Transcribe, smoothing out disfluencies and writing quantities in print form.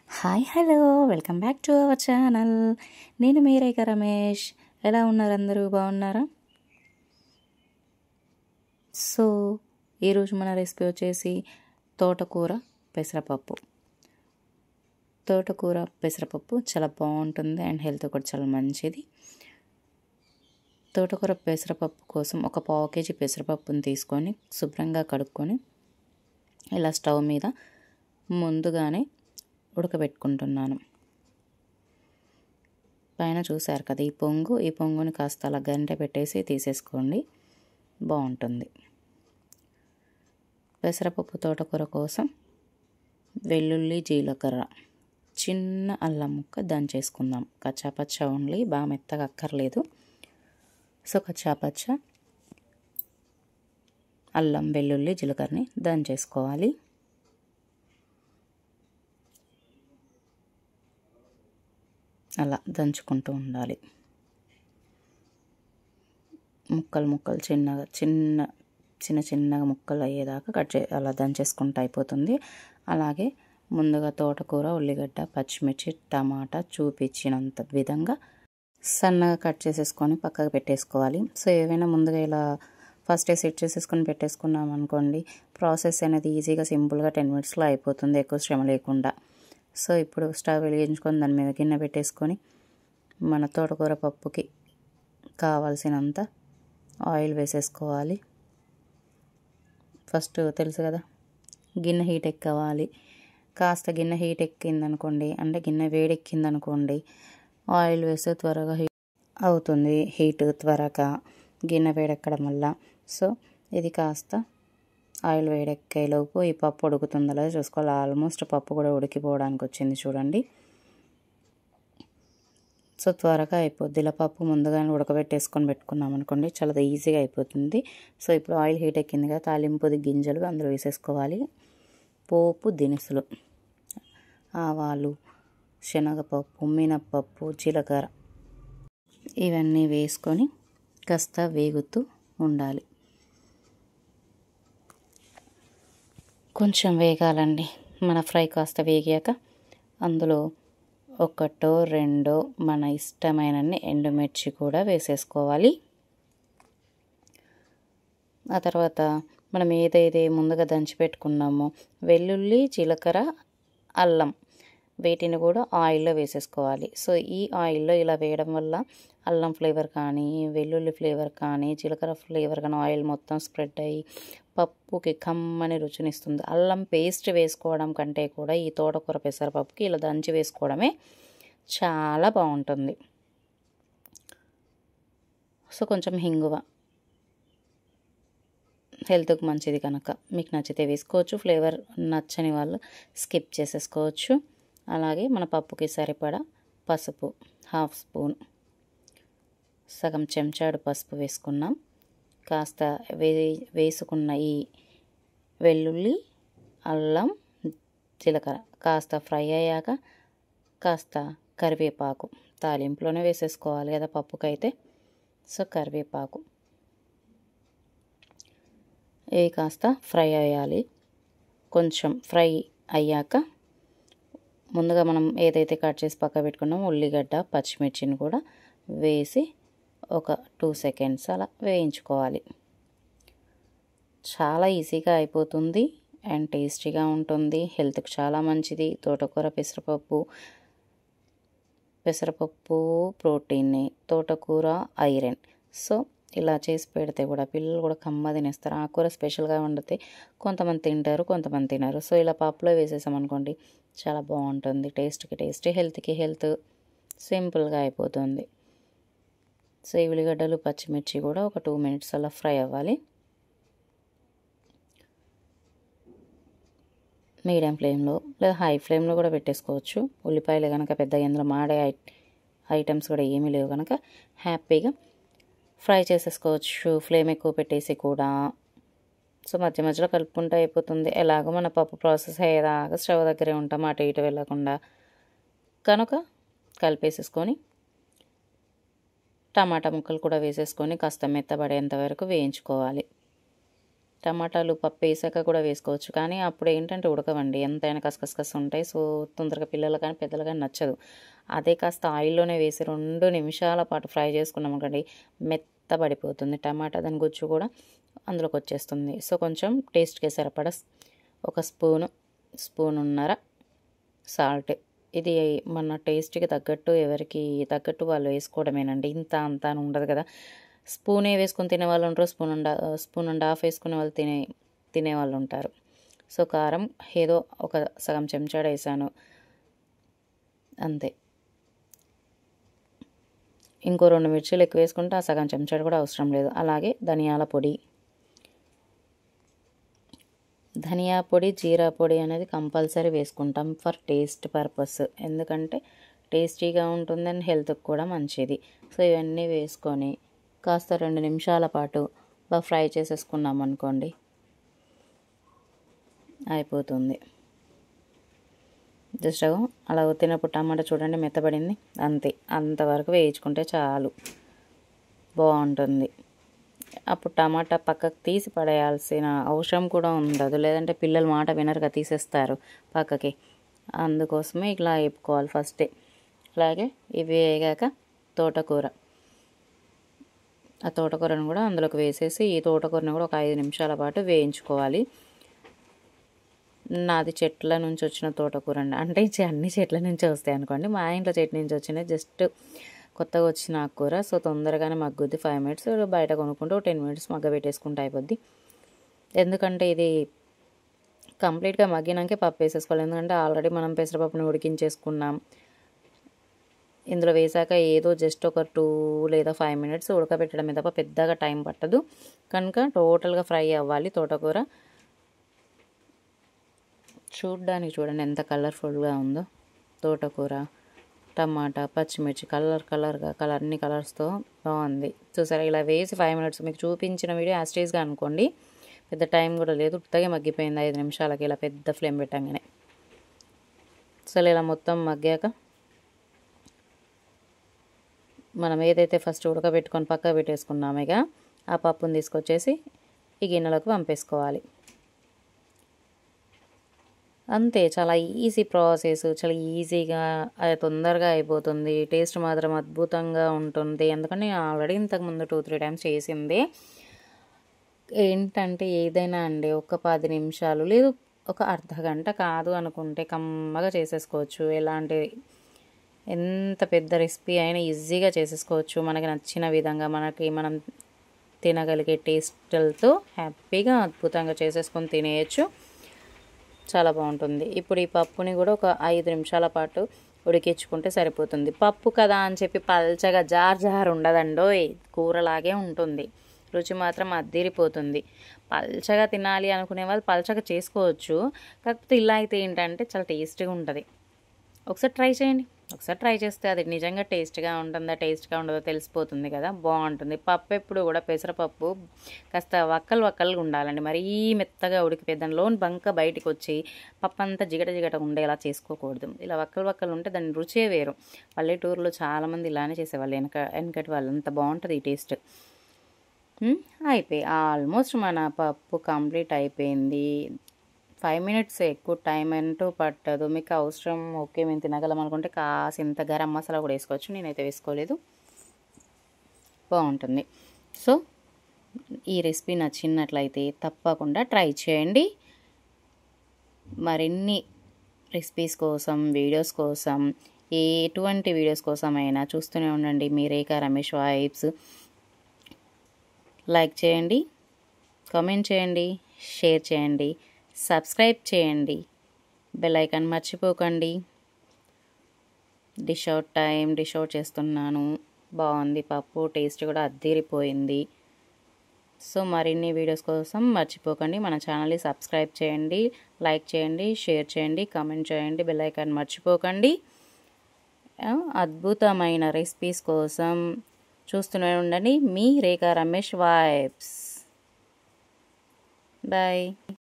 Hi hello welcome back to our channel. నేను మీ రేఖ రమేష్. ఎలా ఉన్నారు అందరూ? బాగున్నారా? సో ఈరోజు మన రెసిపీ వచ్చేసి తోటకూర పెసరపప్పు. తోటకూర పెసరపప్పు చాలా బాగుంటుంది అండ్ హెల్త్ కూడా చాలా మంచిది. తోటకూర పెసరపప్పు కోసం ఒక పావు కేజీ పెసరపప్పుని తీసుకొని శుభ్రంగా కడుక్కొని ఇలా స్టవ్ మీద ముందుగానే ఉడకబెట్టుకుంటున్నాను. పైన చూసారు కదా ఈ పొంగుని కాస్త అలా గంటె పెట్టేసి తీసేసుకోండి, బాగుంటుంది. పెసరపప్పు తోటకూర కోసం వెల్లుల్లి, జీలకర్ర, చిన్న అల్లం ముక్క దంచేసుకుందాం. కచ్చాపచ్చ ఓన్లీ, బాగా మెత్తగా అక్కర్లేదు. సో కచ్చాపచ్చ అల్లం, వెల్లుల్లి, జీలకర్రని దంచేసుకోవాలి. అలా దంచుకుంటూ ఉండాలి. ముక్కలు చిన్నగా ముక్కలు అయ్యేదాకా అలా దంచేసుకుంటూ అయిపోతుంది. అలాగే ముందుగా తోటకూర, ఉల్లిగడ్డ, పచ్చిమిర్చి, టమాటా చూపించినంత విధంగా సన్నగా కట్ చేసేసుకొని పక్కకు పెట్టేసుకోవాలి. సో ఏవైనా ముందుగా ఇలా ఫస్ట్ సెట్ చేసేసుకొని పెట్టేసుకున్నాం అనుకోండి, ప్రాసెస్ అనేది ఈజీగా సింపుల్గా 10 minutesలో అయిపోతుంది, ఎక్కువ శ్రమ లేకుండా. సో ఇప్పుడు స్టవ్ వెలిగించుకొని దాని మీద గిన్నె పెట్టేసుకొని మన తోటకూర పప్పుకి కావాల్సినంత ఆయిల్ వేసేసుకోవాలి. ఫస్ట్ తెలుసు కదా, గిన్నె హీట్ ఎక్కవాలి. కాస్త గిన్నె హీట్ ఎక్కిందనుకోండి, అంటే గిన్నె వేడెక్కిందనుకోండి, ఆయిల్ వేస్తే త్వరగా హీట్ అవుతుంది. హీట్ త్వరగా గిన్నె వేడెక్కడం వల్ల. సో ఇది కాస్త ఆయిల్ వేడెక్కేలోపు ఈ పప్పు ఉడుకుతుందో చూసుకోవాలి. ఆల్మోస్ట్ పప్పు కూడా ఉడికిపోవడానికి వచ్చింది చూడండి. సో త్వరగా అయిపోద్ది. ఇలా పప్పు ముందుగానే ఉడకబెట్టేసుకొని పెట్టుకున్నాం అనుకోండి, చాలా ఈజీగా అయిపోతుంది. సో ఇప్పుడు ఆయిల్ హీట్ ఎక్కింది కదా, తాలింపుది గింజలు అందులో వేసేసుకోవాలి. పోపు దినుసులు, ఆవాలు, శనగపప్పు, మినప్పప్పు, జీలకర్ర ఇవన్నీ వేసుకొని కాస్త వేగుతూ ఉండాలి. కొంచెం వేగాలండి. మన ఫ్రై కాస్త వేగాక అందులో ఒకటో రెండో మన ఇష్టమైనన్ని ఎండుమిర్చి కూడా వేసేసుకోవాలి. ఆ తర్వాత మనం ఏదైతే ముందుగా దంచి పెట్టుకున్నామో వెల్లుల్లి, జీలకర్ర, అల్లం వీటిని కూడా ఆయిల్లో వేసేసుకోవాలి. సో ఈ ఆయిల్లో ఇలా వేయడం వల్ల అల్లం ఫ్లేవర్ కానీ, వెల్లుల్లి ఫ్లేవర్ కానీ, జీలకర్ర ఫ్లేవర్ కానీ ఆయిల్ మొత్తం స్ప్రెడ్ అయ్యి పప్పుకి కమ్మని రుచినిస్తుంది. అల్లం పేస్ట్ వేసుకోవడం కంటే కూడా ఈ తోటకూర పెసరపప్పుకి ఇలా దంచి వేసుకోవడమే చాలా బాగుంటుంది. సో కొంచెం హింగువ హెల్త్కి మంచిది కనుక మీకు నచ్చితే వేసుకోవచ్చు, ఫ్లేవర్ నచ్చని వాళ్ళు స్కిప్ చేసేసుకోవచ్చు. అలాగే మన పప్పుకి సరిపడా పసుపు, 1/2 స్పూన్, సగం చెంచాడు పసుపు వేసుకున్నాం. కాస్త వేసుకున్న ఈ వెల్లుల్లి, అల్లం, జీలకర్ర కాస్త ఫ్రై అయ్యాక కాస్త కరివేపాకు తాలింపులోనే వేసేసుకోవాలి కదా పప్పుకైతే. సో కరివేపాకు ఇవి కాస్త ఫ్రై అయ్యాలి. కొంచెం ఫ్రై అయ్యాక ముందుగా మనం ఏదైతే కట్ చేసి పక్క పెట్టుకున్నామో ఉల్లిగడ్డ, పచ్చిమిర్చిని కూడా వేసి ఒక 2 seconds అలా వేయించుకోవాలి. చాలా ఈజీగా అయిపోతుంది అండ్ టేస్టీగా ఉంటుంది, హెల్త్కి చాలా మంచిది. తోటకూర పెసరపప్పు ప్రోటీన్, తోటకూర ఐరన్. సో ఇలా చేసి పెడితే కూడా పిల్లలు కూడా కమ్మ తినేస్తారు. ఆ కూర స్పెషల్గా వండితే కొంతమంది తింటారు, కొంతమంది తినరు. సో ఇలా పప్పులో వేసేసామనుకోండి చాలా బాగుంటుంది. టేస్ట్కి టేస్ట్, హెల్త్కి హెల్త్, సింపుల్గా అయిపోతుంది. సో ఈ ఉల్లిగడ్డలు, పచ్చిమిర్చి కూడా ఒక 2 minutes అలా ఫ్రై అవ్వాలి. మీడియం ఫ్లేమ్లో లేదా హై ఫ్లేమ్లో కూడా పెట్టేసుకోవచ్చు. ఉల్లిపాయలు కనుక పెద్ద ఇందులో మాడే ఐటమ్స్ కూడా ఏమీ లేవు కనుక హ్యాపీగా ఫ్రై చేసేసుకోవచ్చు, ఫ్లేమ్ ఎక్కువ పెట్టేసి కూడా. సో మధ్య మధ్యలో కలుపుకుంటూ అయిపోతుంది. ఎలాగో మన పప్పు ప్రాసెస్ అయ్యేదాకా స్టవ్ దగ్గరే ఉంటాం, అటు ఇటు వెళ్ళకుండా కనుక కలిపేసేసుకొని టమాటా ముక్కలు కూడా వేసేసుకొని కాస్త మెత్తబడేంత వరకు వేయించుకోవాలి. టమాటాలు పప్పు వేసాక కూడా వేసుకోవచ్చు, కానీ అప్పుడు ఏంటంటే ఉడకవండి, ఎంతైనా కసకస ఉంటాయి. సో తొందరగా పిల్లలు కానీ పెద్దలు కానీ నచ్చదు. అదే కాస్త ఆయిల్లోనే వేసి 2 నిమిషాల పాటు ఫ్రై చేసుకున్నాం అనుకోండి, మెత్తబడిపోతుంది టమాటా, దాని గుజ్జు కూడా అందులోకి వచ్చేస్తుంది. సో కొంచెం టేస్ట్కి సరిపడా ఒక స్పూనున్నర సాల్ట్, ఇది మన టేస్ట్కి తగ్గట్టు ఎవరికి తగ్గట్టు వాళ్ళు వేసుకోవడమేనండి. ఇంత అంత అని ఉండదు కదా. స్పూనే వేసుకొని తినే వాళ్ళు ఉంటారు, స్పూన్ అండ్ హాఫ్ వేసుకునే వాళ్ళు తినేవాళ్ళు ఉంటారు. సో కారం ఏదో ఒక సగం చెంచాడు వేసాను అంతే. ఇంకో 2 మిర్చీలు ఎక్కువ వేసుకుంటే ఆ సగం చెంచాడు కూడా అవసరం లేదు. అలాగే ధనియా పొడి, జీరా పొడి అనేది కంపల్సరీ వేసుకుంటాం ఫర్ టేస్ట్ పర్పస్, ఎందుకంటే టేస్టీగా ఉంటుంది అండ్ హెల్త్కి కూడా మంచిది. సో ఇవన్నీ వేసుకొని కాస్త 2 నిమిషాల పాటు బాగా ఫ్రై చేసేసుకున్నాం అనుకోండి, అయిపోతుంది. జస్ట్ అలా తినప్పుడు టమాటా చూడండి మెత్తబడింది, అంతే. అంతవరకు వేయించుకుంటే చాలు, బాగుంటుంది. అప్పుడు టమాటా పక్కకు తీసి పడేయాల్సిన అవసరం కూడా ఉండదు, లేదంటే పిల్లలు మాట వినరుగా తీసేస్తారు పక్కకి. అందుకోసమే ఇలా వేపుకోవాలి ఫస్టే. అలాగే ఇవి వేగాక ఆ తోటకూరను కూడా అందులోకి వేసేసి ఈ తోటకూరను కూడా ఒక 5 నిమిషాల పాటు వేయించుకోవాలి. నాది చెట్ల నుంచి వచ్చిన తోటకూర అండి, అంటే అన్ని చెట్ల నుంచి వస్తాయి అనుకోండి. మా ఇంట్లో చెట్టు నుంచి వచ్చినాయి, జస్ట్ కొత్తగా వచ్చిన ఆకుకూర. సో తొందరగానే మగ్గుద్ది, 5 మినిట్స్. బయట కొనుక్కుంటే 10 మినిట్స్ మగ్గ పెట్టేసుకుంటే అయిపోద్ది. ఎందుకంటే ఇది కంప్లీట్గా మగ్గినాకే పప్పు వేసేసుకోవాలి, ఎందుకంటే ఆల్రెడీ మనం పెసరపప్పుని ఉడికించేసుకున్నాం. ఇందులో వేసాక ఏదో జస్ట్ ఒక 2 లేదా 5 మినిట్స్ ఉడకబెట్టడమే తప్ప పెద్దగా టైం పట్టదు. కనుక టోటల్గా ఫ్రై అవ్వాలి తోటకూర. చూడ్డానికి చూడండి ఎంత కలర్ఫుల్గా ఉందో. తోటకూర, టమాటా, పచ్చిమిర్చి కలర్గా అన్ని కలర్స్తో బాగుంది చూసారా. ఇలా వేసి 5 మినిట్స్, మీకు చూపించిన వీడియో యాస్టేజ్గా అనుకోండి, పెద్ద టైం కూడా లేదు, ఉత్తగా మగ్గిపోయింది 5 నిమిషాలకి ఇలా పెద్ద ఫ్లేమ్ పెట్టంగానే. సో ఇలా మొత్తం మగ్గాక మనం ఏదైతే ఫస్ట్ ఉడకబెట్టుకొని పక్కకు పెట్టేసుకున్నామో ఇక ఆ పప్పుని తీసుకొచ్చేసి ఈ గిన్నెలోకి పంపేసుకోవాలి. అంతే, చాలా ఈజీ ప్రాసెస్, చాలా ఈజీగా తొందరగా అయిపోతుంది. టేస్ట్ మాత్రం అద్భుతంగా ఉంటుంది, ఎందుకంటే నేను ఆల్రెడీ ఇంతకుముందు 2-3 టైమ్స్ చేసింది. ఏంటంటే ఏదైనా అండి ఒక 10 నిమిషాలు లేదు ఒక అర్ధ గంట కాదు అనుకుంటే కమ్మగా చేసేసుకోవచ్చు. ఎంత పెద్ద రెసిపీ అయినా ఈజీగా చేసేసుకోవచ్చు, మనకి నచ్చిన విధంగా మనం తినగలిగే టేస్ట్లతో హ్యాపీగా అద్భుతంగా చేసేసుకొని తినేయచ్చు. చాలా బాగుంటుంది. ఇప్పుడు ఈ పప్పుని కూడా ఒక 5 నిమిషాల పాటు ఉడికించుకుంటే సరిపోతుంది. పప్పు కదా అని చెప్పి పల్చగా జారు ఉండదండోయ్, కూరలాగే ఉంటుంది, రుచి మాత్రం అద్దిరిపోతుంది. పల్చగా తినాలి అనుకునే వాళ్ళు పల్చగా చేసుకోవచ్చు, కాకపోతే ఇలా అయితే ఏంటంటే చాలా టేస్టీగా ఉంటుంది. ఒకసారి ట్రై చేయండి. ఒకసారి ట్రై చేస్తే అది నిజంగా టేస్ట్గా ఉంటుందా టేస్ట్గా ఉండదో తెలిసిపోతుంది కదా, బాగుంటుంది. పప్పు ఎప్పుడు కూడా పెసరపప్పు కాస్త వక్కలుగా ఉండాలండి, మరీ మెత్తగా ఉడికిపోయి దానిలోని బంక బయటికి వచ్చి పప్పు అంతా జిగట ఉండేలా చేసుకోకూడదు. ఇలా వక్కలు ఉంటే దాని రుచే వేరు. పల్లెటూరులో చాలామంది ఇలానే చేసేవాళ్ళు, వెనకటి వాళ్ళు. అంత బాగుంటుంది ఈ టేస్ట్. అయిపోయి ఆల్మోస్ట్ మన పప్పు కంప్లీట్ అయిపోయింది. 5 మినిట్స్, ఎక్కువ టైం అంటూ పట్టదు. మీకు అవసరం ఓకే మేము తినగలం అనుకుంటే కాసింత గరం మసాలా కూడా వేసుకోవచ్చు, నేనైతే వేసుకోలేదు, బాగుంటుంది. సో ఈ రెసిపీ నచ్చినట్లయితే తప్పకుండా ట్రై చేయండి. మరిన్ని రెసిపీస్ కోసం, వీడియోస్ కోసం, ఎటువంటి వీడియోస్ కోసమైనా చూస్తూనే ఉండండి మీ రేఖా రమేష్ వైబ్స్. లైక్ చేయండి, కామెంట్ చేయండి, షేర్ చేయండి, సబ్స్క్రైబ్ చేయండి, బెల్ ఐకాన్ మర్చిపోకండి. డిష్ అవుట్ చేస్తున్నాను, బాగుంది పప్పు, టేస్ట్ కూడా అద్దిరిపోయింది. సో మరిన్ని వీడియోస్ కోసం మర్చిపోకండి మన ఛానల్ని సబ్స్క్రైబ్ చేయండి, లైక్ చేయండి, షేర్ చేయండి, కామెంట్ చేయండి, బెల్ ఐకాన్ మర్చిపోకండి. అద్భుతమైన రెసిపీస్ కోసం చూస్తూనే ఉండండి మీ రేఖా రమేష్ వైబ్స్. బాయ్.